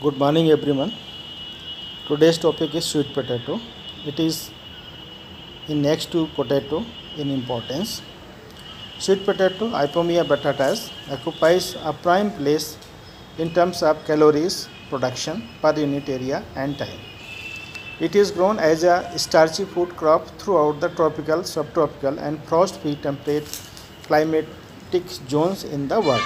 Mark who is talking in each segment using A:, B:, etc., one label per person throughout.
A: Good morning, everyone. Today's topic is sweet potato. It is in next to potato in importance. Sweet potato, Ipomea batatas, occupies a prime place in terms of calories, production per unit area, and time. It is grown as a starchy food crop throughout the tropical, subtropical, and frost-free temperate climatic zones in the world.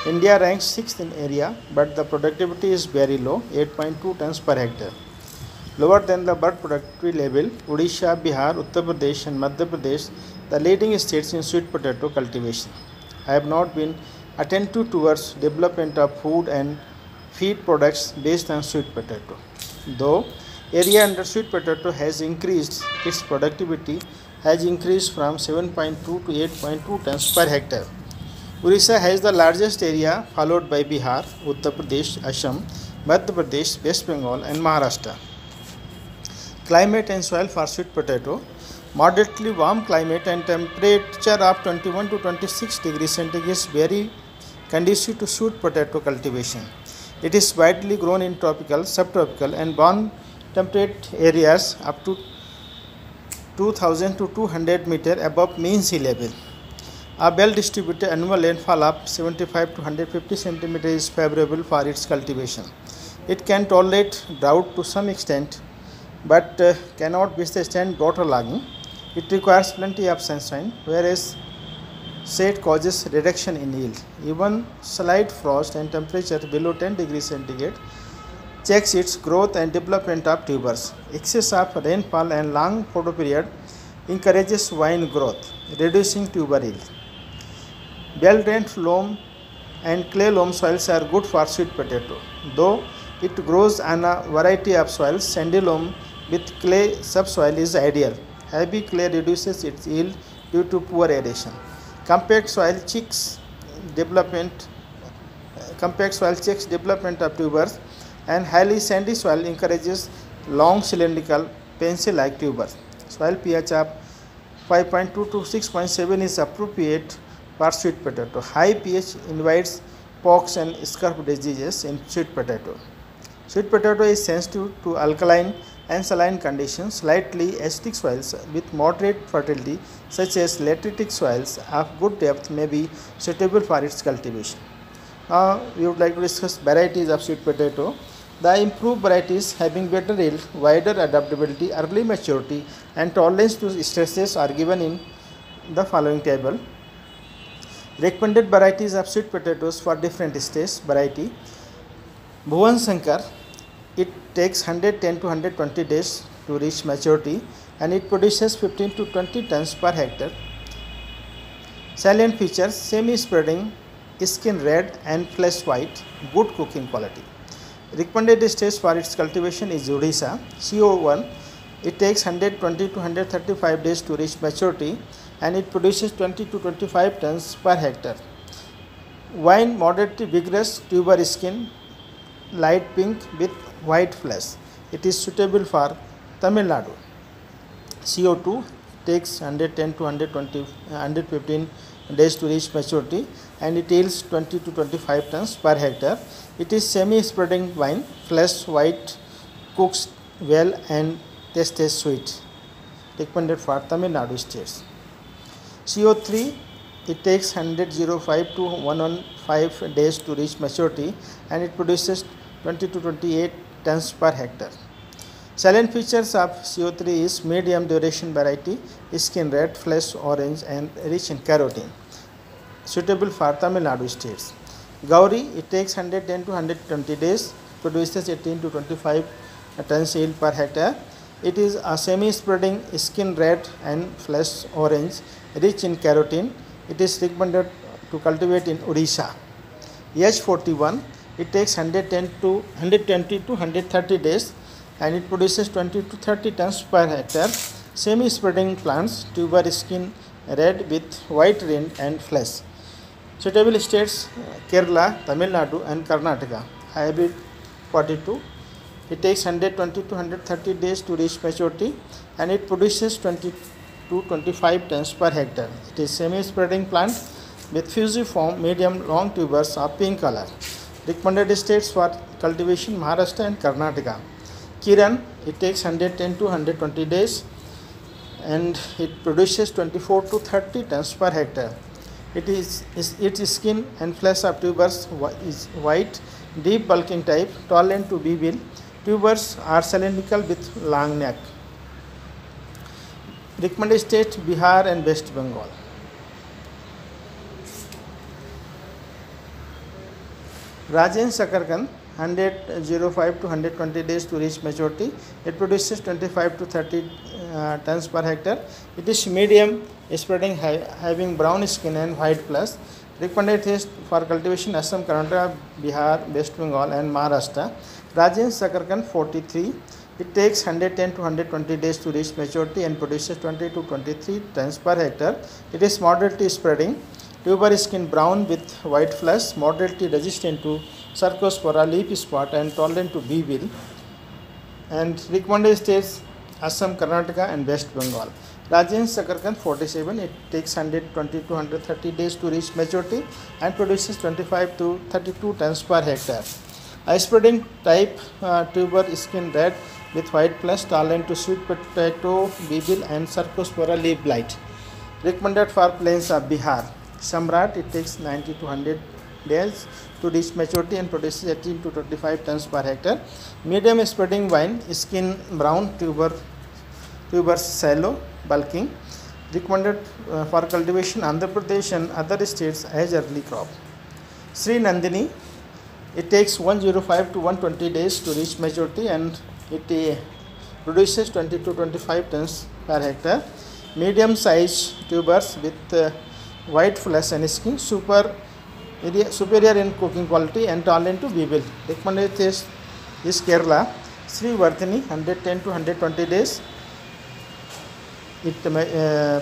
A: India ranks 6th in area, but the productivity is very low, 8.2 tons per hectare. Lower than the bird productivity level, Odisha, Bihar, Uttar Pradesh, and Madhya Pradesh, the leading states in sweet potato cultivation. I have not been attentive towards development of food and feed products based on sweet potato. Though area under sweet potato has increased, its productivity has increased from 7.2 to 8.2 tons per hectare. Orissa has the largest area, followed by Bihar, Uttar Pradesh, Assam, Madhya Pradesh, West Bengal, and Maharashtra. Climate and soil for sweet potato. Moderately warm climate and temperature of 21 to 26 degrees centigrade is very conducive to sweet potato cultivation. It is widely grown in tropical, subtropical, and warm temperate areas up to 2000 to 200 meter above mean sea level. A well-distributed annual rainfall of 75 to 150 cm is favorable for its cultivation. It can tolerate drought to some extent, but cannot withstand waterlogging. It requires plenty of sunshine, whereas shade causes reduction in yield. Even slight frost and temperature below 10 degrees centigrade checks its growth and development of tubers. Excess of rainfall and long photoperiod encourages vine growth, reducing tuber yield. Well-drained loam and clay loam soils are good for sweet potato, though it grows on a variety of soils. Sandy loam with clay subsoil is ideal. Heavy clay reduces its yield due to poor aeration. Compact soil checks development of tubers, and highly sandy soil encourages long cylindrical pencil-like tubers. Soil pH of 5.2 to 6.7 is appropriate for sweet potato. High pH invites pox and scurf diseases in sweet potato. Sweet potato is sensitive to alkaline and saline conditions. Slightly acidic soils with moderate fertility, such as lateritic soils of good depth, may be suitable for its cultivation. Now we would like to discuss varieties of sweet potato. The improved varieties having better yield, wider adaptability, early maturity, and tolerance to stresses are given in the following table. Recommended varieties of sweet potatoes for different stages. Variety Bhuvan Shankar. It takes 110 to 120 days to reach maturity, and it produces 15 to 20 tons per hectare. Salient features: semi-spreading, skin red and flesh white, good cooking quality. Recommended stage for its cultivation is Odisha. CO1. It takes 120 to 135 days to reach maturity, and it produces 20 to 25 tons per hectare. Vine moderately vigorous, tuber skin light pink with white flesh. It is suitable for Tamil Nadu. CO2 takes 110 to 115 days to reach maturity, and it yields 20 to 25 tons per hectare. It is semi-spreading vine, flesh white, cooks well and tastes sweet. Recommended for Tamil Nadu states. CO3, it takes 105 to 115 days to reach maturity, and it produces 20 to 28 tons per hectare. Salient features of CO3 is medium duration variety, skin red, flesh orange, and rich in carotene. Suitable for Tamil Nadu states. Gauri, it takes 110 to 120 days, produces 18 to 25 tons yield per hectare. It is a semi-spreading, skin red and flesh orange, rich in carotene. It is recommended to cultivate in Odisha. H41, it takes 120 to 130 days, and it produces 20 to 30 tons per hectare. Semi-spreading plants, tuber skin red with white rind and flesh. Suitable states: Kerala, Tamil Nadu, and Karnataka. Hybrid 42. It takes 120 to 130 days to reach maturity, and it produces 20 to 25 tons per hectare. It is semi-spreading plant with fusiform medium long tubers of pink color. Recommended states for cultivation: Maharashtra and Karnataka. Kiran, it takes 110 to 120 days and it produces 24 to 30 tons per hectare. Its skin and flesh of tubers is white, deep bulking type, tolerant to bee bill. Tubers are cylindrical with long neck. Recommended state: Bihar and West Bengal. Rajen Sakarkan, 105 to 120 days to reach maturity. It produces 25 to 30 tons per hectare. It is medium spreading, having brown skin and white flesh. Recommended taste for cultivation: Assam, Karnataka, Bihar, West Bengal and Maharashtra. Rajen Sakarkan, 43. It takes 110 to 120 days to reach maturity and produces 20 to 23 tons per hectare. It is moderately spreading. Tuber skin brown with white flesh, moderately resistant to Cercospora, leaf spot and tolerant to bee bill. And recommended states: Assam, Karnataka and West Bengal. Rajen Sakarkan, 47. It takes 120 to 130 days to reach maturity and produces 25 to 32 tons per hectare. A spreading type, tuber skin red with white flesh, tolerant to sweet potato, bee bill and Cercospora leaf blight. Recommended for plains of Bihar: Samrat, it takes 90 to 100 days to reach maturity and produces 18 to 25 tons per hectare. Medium spreading vine, skin brown, tubers shallow, bulking. Recommended for cultivation: Andhra Pradesh and other states as early crop. Sri Nandini, it takes 105 to 120 days to reach maturity and it produces 20 to 25 tons per hectare. Medium size tubers with white flesh and skin, superior in cooking quality and tolerant to bee bill. Recommended taste is Kerala. Sri Vardhini, 110 to 120 days. It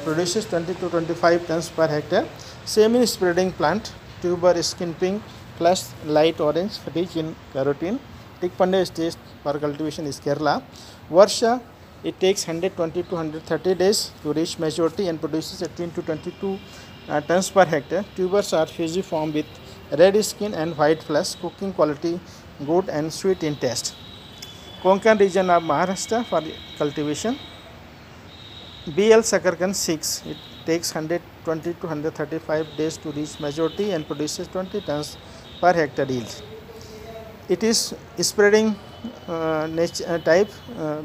A: produces 20 to 25 tons per hectare. Semi spreading plant, tuber skin pink, flesh light orange, rich in carotene. Recommended taste for cultivation is Kerala. Varsha, it takes 120 to 130 days to reach maturity and produces 18 to 22 tons per hectare. Tubers are fusiform with red skin and white flesh. Cooking quality good and sweet in taste. Konkan region of Maharashtra for cultivation: BL Sakarkan, 6. It takes 120 to 135 days to reach maturity and produces 20 tons per hectare yield. It is spreading type,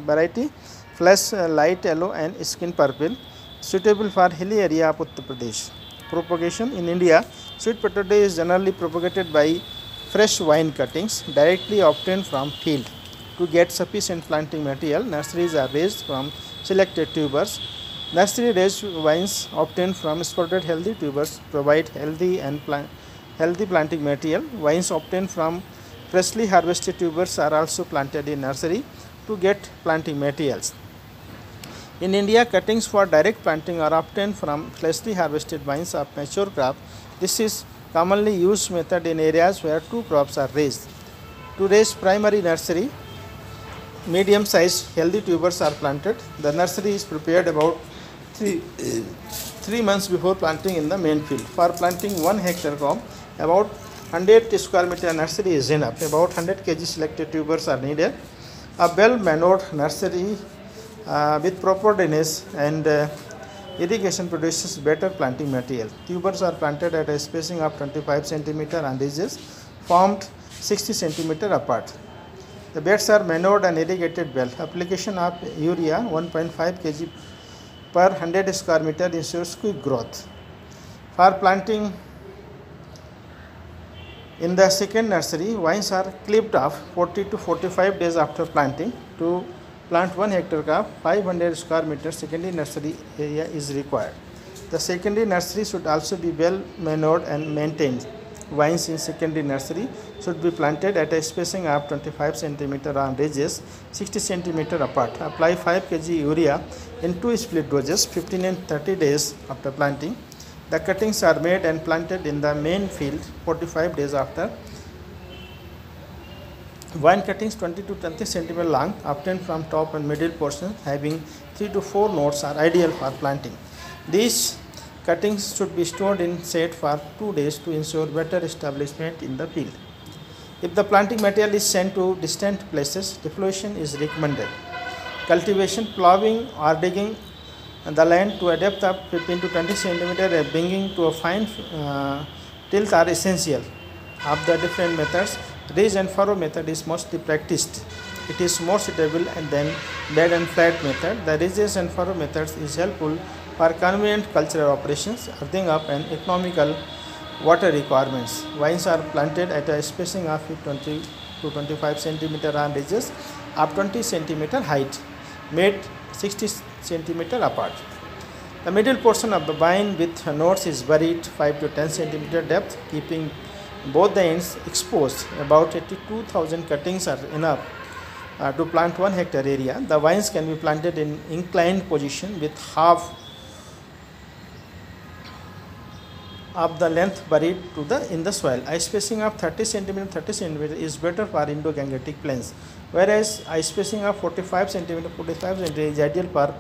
A: variety, flesh light yellow and skin purple. Suitable for hilly area of Uttar Pradesh. Propagation: in India, sweet potato is generally propagated by fresh vine cuttings directly obtained from field. To get sufficient planting material, nurseries are raised from selected tubers. Nursery raised vines obtained from sprouted healthy tubers provide healthy planting material. Vines obtained from freshly harvested tubers are also planted in nursery to get planting materials. In India, cuttings for direct planting are obtained from freshly harvested vines of mature crop. This is commonly used method in areas where two crops are raised. To raise primary nursery, medium sized healthy tubers are planted. The nursery is prepared about 3 months before planting in the main field. For planting 1 hectare crop, about 100 square meter nursery is enough. About 100 kg selected tubers are needed. A well manured nursery with proper drainage and irrigation produces better planting material. Tubers are planted at a spacing of 25 cm on ridges formed 60 cm apart. The beds are manured and irrigated well. Application of urea 1.5 kg per 100 square meter ensures quick growth. For planting in the second nursery, vines are clipped off 40 to 45 days after planting. To plant 1 hectare crop, 500 square meter secondary nursery area is required. The secondary nursery should also be well manured and maintained. Vines in secondary nursery should be planted at a spacing of 25 cm on ridges 60 cm apart. Apply 5 kg urea in 2 split doses 15 and 30 days after planting. The cuttings are made and planted in the main field 45 days after. Vine cuttings 20 to 20 cm long obtained from top and middle portions having 3 to 4 nodes are ideal for planting. These cuttings should be stored in shade for 2 days to ensure better establishment in the field. If the planting material is sent to distant places, defoliation is recommended. Cultivation, plowing or digging the land to a depth of 15 to 20 centimeter and bringing to a fine tilt are essential. Of the different methods, ridge and furrow method is mostly practiced. It is more suitable than bed and flat method. The ridges and furrow methods is helpful for convenient cultural operations, earthing up and economical water requirements. Vines are planted at a spacing of 20 to 25 centimeter on ridges of 20 centimeter height, made 60 centimeter apart. The middle portion of the vine with nodes is buried 5 to 10 centimeter depth, keeping both the ends exposed. About 82,000 cuttings are enough to plant 1 hectare area. The vines can be planted in inclined position with half of the length buried in the soil. A spacing of 30 cm is better for Indo-Gangetic plains, whereas a spacing of 45 cm is ideal for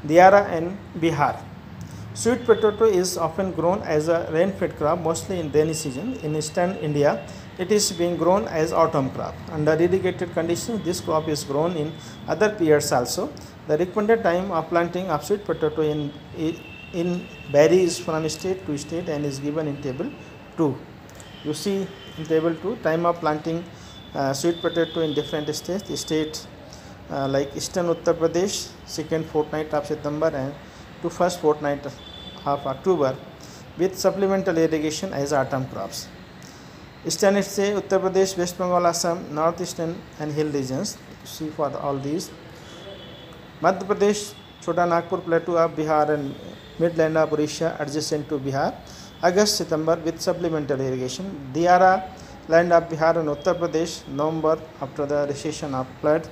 A: Diara and Bihar. Sweet potato is often grown as a rain-fed crop, mostly in rainy season. In eastern India, it is being grown as autumn crop. Under irrigated conditions, this crop is grown in other periods also. The recommended time of planting of sweet potato in varies from state to state and is given in table 2. You see in table 2 time of planting sweet potato in different states like eastern Uttar Pradesh, second fortnight of September and to first fortnight of October, with supplemental irrigation as autumn crops. Eastern say Uttar Pradesh, West Bengal, Assam, northeastern and hill regions. See for all these. Madhya Pradesh, Chota Nagpur plateau of Bihar and midland of Odisha adjacent to Bihar, August September with supplemental irrigation. Diara land of Bihar and Uttar Pradesh, November after the recession of flood.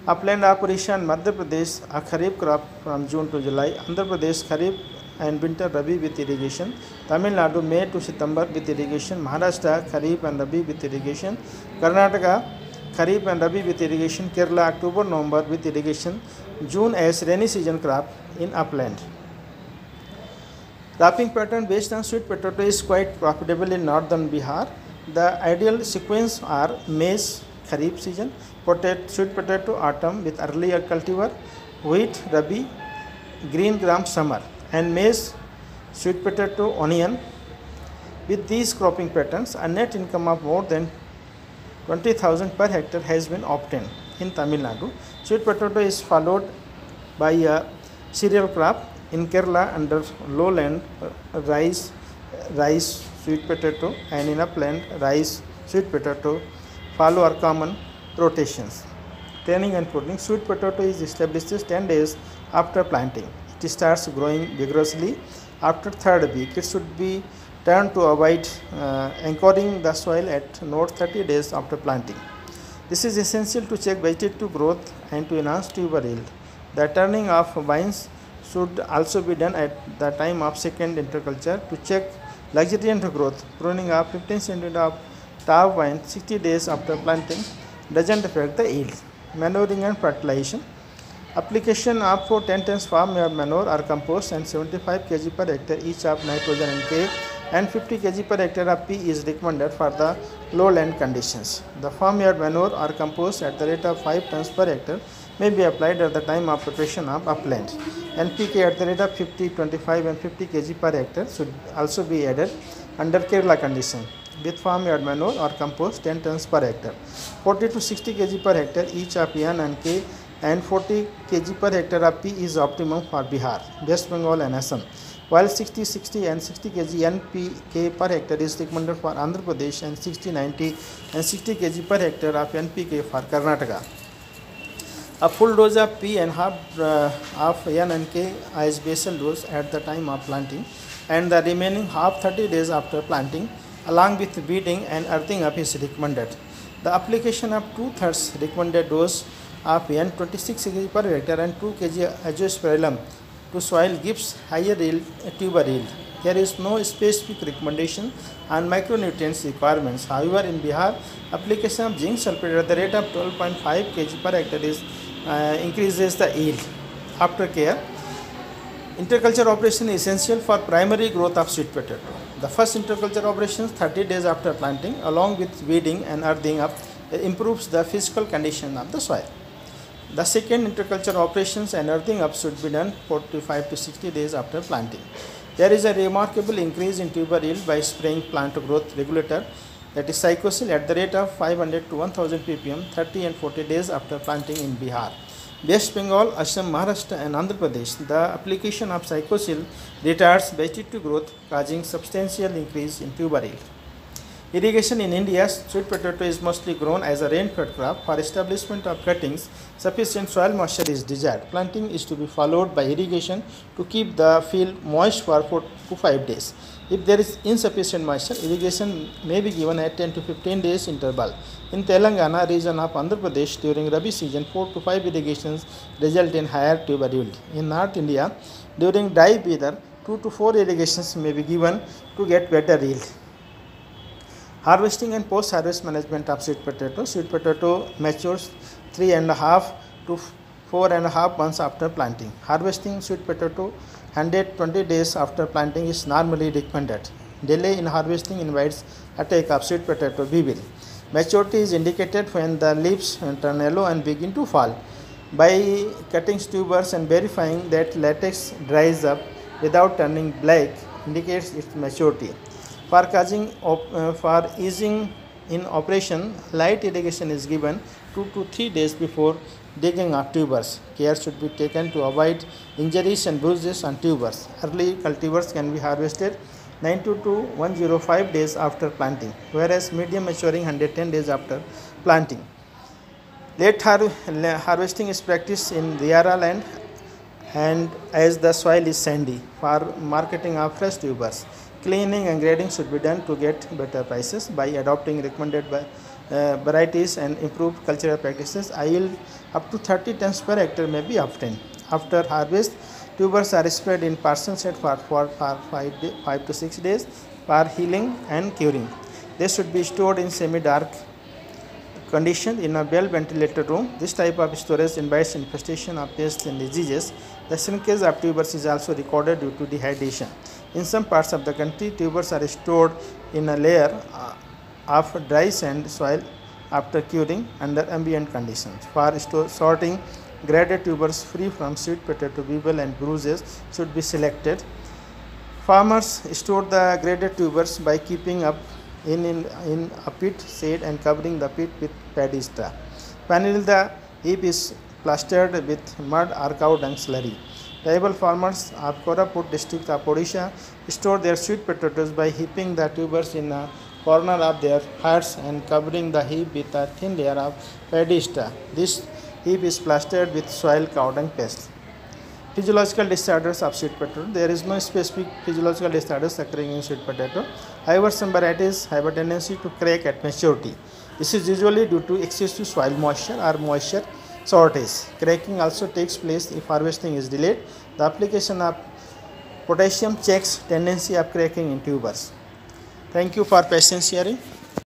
A: Upland of Odisha and Madhya Pradesh, a Kharif crop from June to July. Andhra Pradesh, Kharif and winter Rabi with irrigation. Tamil Nadu, May to September with irrigation. Maharashtra, Kharif and Rabi with irrigation. Karnataka, Kharif and Rabi with irrigation. Kerala, October, November with irrigation. June as rainy season crop in upland. Cropping pattern based on sweet potato is quite profitable in northern Bihar. The ideal sequence are maize, Kharif season, sweet potato, autumn with earlier cultivar, wheat, Rabi, green gram, summer, and maize, sweet potato, onion. With these cropping patterns, a net income of more than 20,000 per hectare has been obtained in Tamil Nadu. Sweet potato is followed by a cereal crop. In Kerala, under lowland, rice, sweet potato, and in upland, rice, sweet potato follow are common rotations. Training and pruning. Sweet potato is established 10 days after planting. It starts growing vigorously after third week. It should be turned to avoid anchoring the soil at node 30 days after planting. This is essential to check vegetative growth and to enhance tuber yield. The turning of vines should also be done at the time of second interculture to check luxuriant growth. Pruning of 15 cm of top vine 60 days after planting doesn't affect the yield. Manuring and fertilization. Application of 10 tons farmyard manure or compost and 75 kg per hectare each of nitrogen and K and 50 kg per hectare of P is recommended for the lowland conditions. The farmyard manure or compost at the rate of 5 tons per hectare may be applied at the time of preparation of upland. NPK at the rate of 50, 25 and 50 kg per hectare should also be added under Kerala condition. With farmyard manure or compost 10 tons per hectare. 40 to 60 kg per hectare each of N and K and 40 kg per hectare of P is optimum for Bihar, West Bengal and Assam, while 60, 60 and 60 kg NPK per hectare is recommended for Andhra Pradesh and 60, 90 and 60 kg per hectare of NPK for Karnataka. A full dose of P and half of N and K as basal dose at the time of planting and the remaining half 30 days after planting along with weeding and earthing up is recommended. The application of 2/3 recommended dose of N 26 kg per hectare and 2 kg azospirillum to soil gives higher yield, tuber yield. There is no specific recommendation on micronutrients requirements. However, in Bihar, application of zinc sulphate at the rate of 12.5 kg per hectare is increases the yield. After care, interculture operation is essential for primary growth of sweet potato. The first interculture operations 30 days after planting along with weeding and earthing up improves the physical condition of the soil. The second interculture operations and earthing up should be done 45 to 60 days after planting. There is a remarkable increase in tuber yield by spraying plant growth regulator, that is Cycosil, at the rate of 500 to 1000 ppm 30 and 40 days after planting in Bihar, West Bengal, Assam, Maharashtra and Andhra Pradesh. The application of Cycosil retards vegetative growth, causing substantial increase in tuber yield. Irrigation in India, sweet potato is mostly grown as a rain-fed crop. For establishment of cuttings, sufficient soil moisture is desired. Planting is to be followed by irrigation to keep the field moist for 4 to 5 days. If there is insufficient moisture, irrigation may be given at 10 to 15 days interval. In Telangana region of Andhra Pradesh, during Rabi season, 4 to 5 irrigations result in higher tuber yield. In North India, during dry weather, 2 to 4 irrigations may be given to get better yield. Harvesting and post-harvest management of sweet potato. Sweet potato matures 3.5 to 4.5 months after planting. Harvesting sweet potato 120 days after planting is normally recommended. Delay in harvesting invites attack of sweet potato weevil. Maturity is indicated when the leaves turn yellow and begin to fall. By cutting tubers and verifying that latex dries up without turning black indicates its maturity. For easing in operation, light irrigation is given 2 to 3 days before digging of tubers. Care should be taken to avoid injuries and bruises on tubers. Early cultivars can be harvested 90 to 105 days after planting, whereas medium maturing 110 days after planting. Late harvesting is practiced in Riara land and as the soil is sandy. For marketing of fresh tubers, cleaning and grading should be done to get better prices. By adopting recommended varieties and improved cultural practices, a yield up to 30 tons per hectare may be obtained. After harvest, tubers are spread in parcel set for 5 to 6 days for healing and curing. They should be stored in semi-dark condition in a well-ventilated room. This type of storage invites infestation of pests and diseases. The shrinkage of tubers is also recorded due to dehydration. In some parts of the country, tubers are stored in a layer of dry sand soil after curing under ambient conditions. For sorting, graded tubers free from sweet potato weevil and bruises should be selected. Farmers store the graded tubers by keeping up in a pit shade and covering the pit with paddy straw. Finally, the heap is plastered with mud or cow dung slurry. Tribal farmers of Koraput district of Odisha store their sweet potatoes by heaping the tubers in a corner of their huts and covering the heap with a thin layer of paddy straw. This heap is plastered with soil cow dung paste. Physiological disorders of sweet potato. There is no specific physiological disorders occurring in sweet potato. However, some varieties have a tendency to crack at maturity. This is usually due to excessive soil moisture or moisture shortage. Cracking also takes place if harvesting is delayed. The application of potassium checks tendency of cracking in tubers. Thank you for patient sharing.